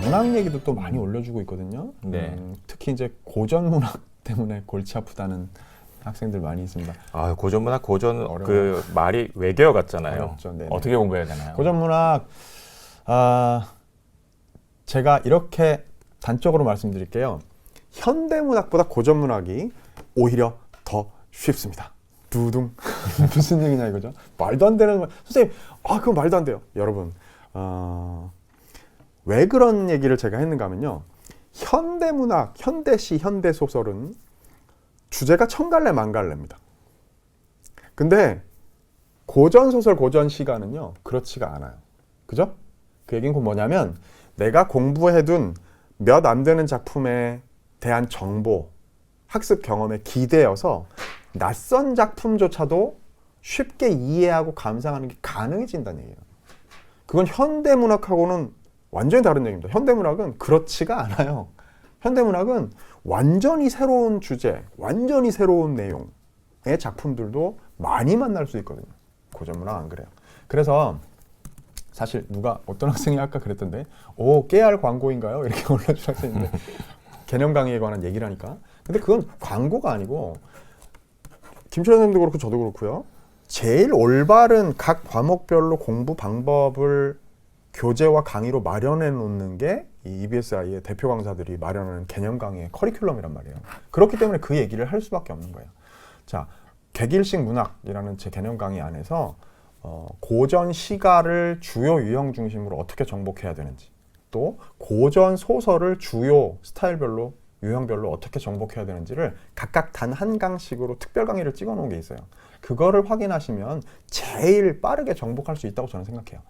문학 얘기도 또 많이 올려주고 있거든요. 네. 특히 이제 고전 문학 때문에 골치 아프다는 학생들 많이 있습니다. 아, 고전 문학, 고전 어려워요. 그 말이 외계어 같잖아요. 어렵죠. 네네. 어떻게 공부해야 되나요? 고전 문학, 제가 이렇게 단적으로 말씀드릴게요. 현대 문학보다 고전 문학이 오히려 더 쉽습니다. 두둥. 무슨 얘기냐 이거죠? 말도 안 되는 말. 선생님, 그건 말도 안 돼요. 여러분, 왜 그런 얘기를 제가 했는가 하면요. 현대 문학, 현대시, 현대소설은 주제가 천갈래 만갈래입니다. 근데 고전소설, 고전시가는요, 그렇지가 않아요. 그죠? 그 얘기는 뭐냐면 내가 공부해둔 몇 안 되는 작품에 대한 정보, 학습 경험에 기대어서 낯선 작품조차도 쉽게 이해하고 감상하는 게 가능해진다는 얘기예요. 그건 현대문학하고는 완전히 다른 얘기입니다. 현대문학은 그렇지가 않아요. 현대문학은 완전히 새로운 주제, 완전히 새로운 내용의 작품들도 많이 만날 수 있거든요. 고전문학 안 그래요. 그래서 사실 어떤 학생이 아까 그랬던데 깨알 광고인가요? 이렇게 올려준 학생인데 개념 강의에 관한 얘기를 하니까. 근데 그건 광고가 아니고 김철현 선생님도 그렇고 저도 그렇고요. 제일 올바른 각 과목별로 공부 방법을 교재와 강의로 마련해 놓는 게 이 EBSI의 대표 강사들이 마련하는 개념 강의의 커리큘럼이란 말이에요. 그렇기 때문에 그 얘기를 할 수밖에 없는 거예요. 자, 객일식 문학이라는 제 개념 강의 안에서 고전 시가를 주요 유형 중심으로 어떻게 정복해야 되는지, 또 고전 소설을 주요 스타일별로 유형별로 어떻게 정복해야 되는지를 각각 단 한 강씩으로 특별 강의를 찍어 놓은 게 있어요. 그거를 확인하시면 제일 빠르게 정복할 수 있다고 저는 생각해요.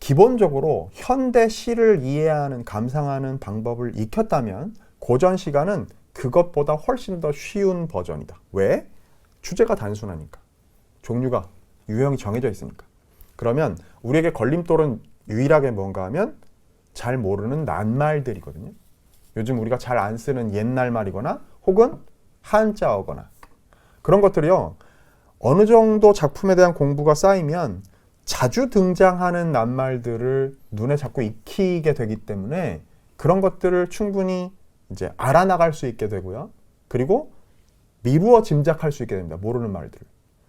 기본적으로 현대 시를 이해하는, 감상하는 방법을 익혔다면 고전 시가는 그것보다 훨씬 더 쉬운 버전이다. 왜? 주제가 단순하니까. 종류가, 유형이 정해져 있으니까. 그러면 우리에게 걸림돌은 유일하게 뭔가 하면 잘 모르는 낱말들이거든요. 요즘 우리가 잘 안 쓰는 옛날 말이거나 혹은 한자어거나 그런 것들이요. 어느 정도 작품에 대한 공부가 쌓이면 자주 등장하는 낱말들을 눈에 자꾸 익히게 되기 때문에 그런 것들을 충분히 이제 알아나갈 수 있게 되고요. 그리고 미루어 짐작할 수 있게 됩니다. 모르는 말들을.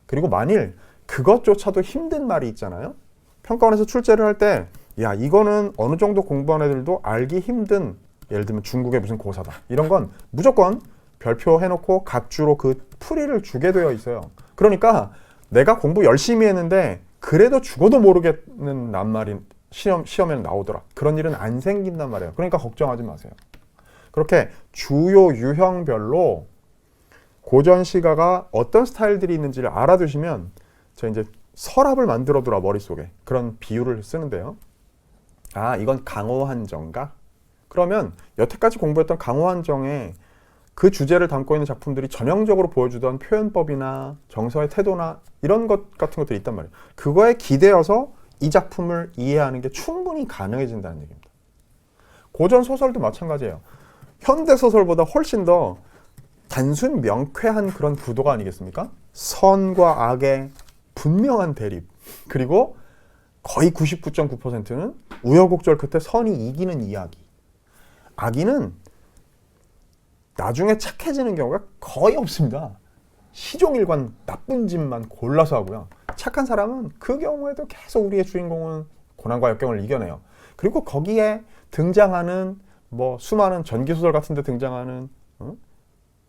그리고 만일 그것조차도 힘든 말이 있잖아요. 평가원에서 출제를 할 때 야, 이거는 어느 정도 공부한 애들도 알기 힘든, 예를 들면 중국의 무슨 고사다. 이런 건 무조건 별표 해놓고 각 주로 그 풀이를 주게 되어 있어요. 그러니까 내가 공부 열심히 했는데 그래도 죽어도 모르겠는 낱말이 시험에는 나오더라. 그런 일은 안 생긴단 말이에요. 그러니까 걱정하지 마세요. 그렇게 주요 유형별로 고전 시가가 어떤 스타일들이 있는지를 알아두시면 제가 이제 서랍을 만들어두라 머릿속에 그런 비유를 쓰는데요. 이건 강호한정가? 그러면 여태까지 공부했던 강호한정의 그 주제를 담고 있는 작품들이 전형적으로 보여주던 표현법이나 정서의 태도나 이런 것 같은 것들이 있단 말이에요. 그거에 기대어서 이 작품을 이해하는 게 충분히 가능해진다는 얘기입니다. 고전 소설도 마찬가지예요. 현대 소설보다 훨씬 더 단순 명쾌한 그런 구도가 아니겠습니까? 선과 악의 분명한 대립, 그리고 거의 99.9%는 우여곡절 끝에 선이 이기는 이야기. 악인은 나중에 착해지는 경우가 거의 없습니다. 시종일관 나쁜 짓만 골라서 하고요. 착한 사람은 그 경우에도 계속 우리의 주인공은 고난과 역경을 이겨내요. 그리고 거기에 등장하는 수많은 전기소설 같은 데 등장하는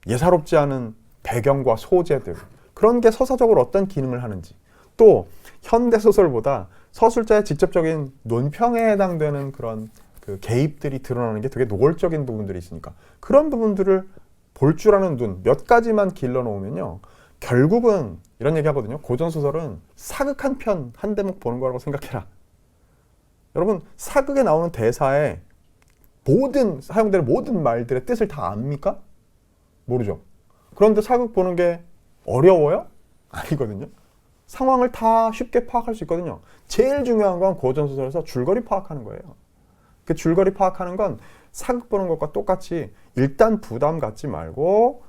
예사롭지 않은 배경과 소재들, 그런 게 서사적으로 어떤 기능을 하는지, 또 현대소설보다 서술자의 직접적인 논평에 해당되는 그런 그 개입들이 드러나는 게 되게 노골적인 부분들이 있으니까 그런 부분들을 볼 줄 아는 눈 몇 가지만 길러놓으면요. 결국은 이런 얘기 하거든요. 고전소설은 사극 한 편, 한 대목 보는 거라고 생각해라. 여러분, 사극에 나오는 대사에 사용되는 모든 말들의 뜻을 다 압니까? 모르죠. 그런데 사극 보는 게 어려워요? 아니거든요. 상황을 다 쉽게 파악할 수 있거든요. 제일 중요한 건 고전소설에서 줄거리 파악하는 거예요. 그 줄거리 파악하는 건 사극 보는 것과 똑같이 일단 부담 갖지 말고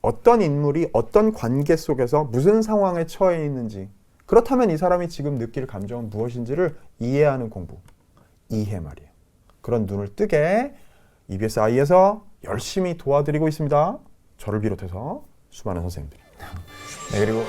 어떤 인물이 어떤 관계 속에서 무슨 상황에 처해 있는지, 그렇다면 이 사람이 지금 느낄 감정은 무엇인지를 이해하는 공부. 이해 말이에요. 그런 눈을 뜨게 EBS-I에서 열심히 도와드리고 있습니다. 저를 비롯해서 수많은 선생님들이. 네, 그리고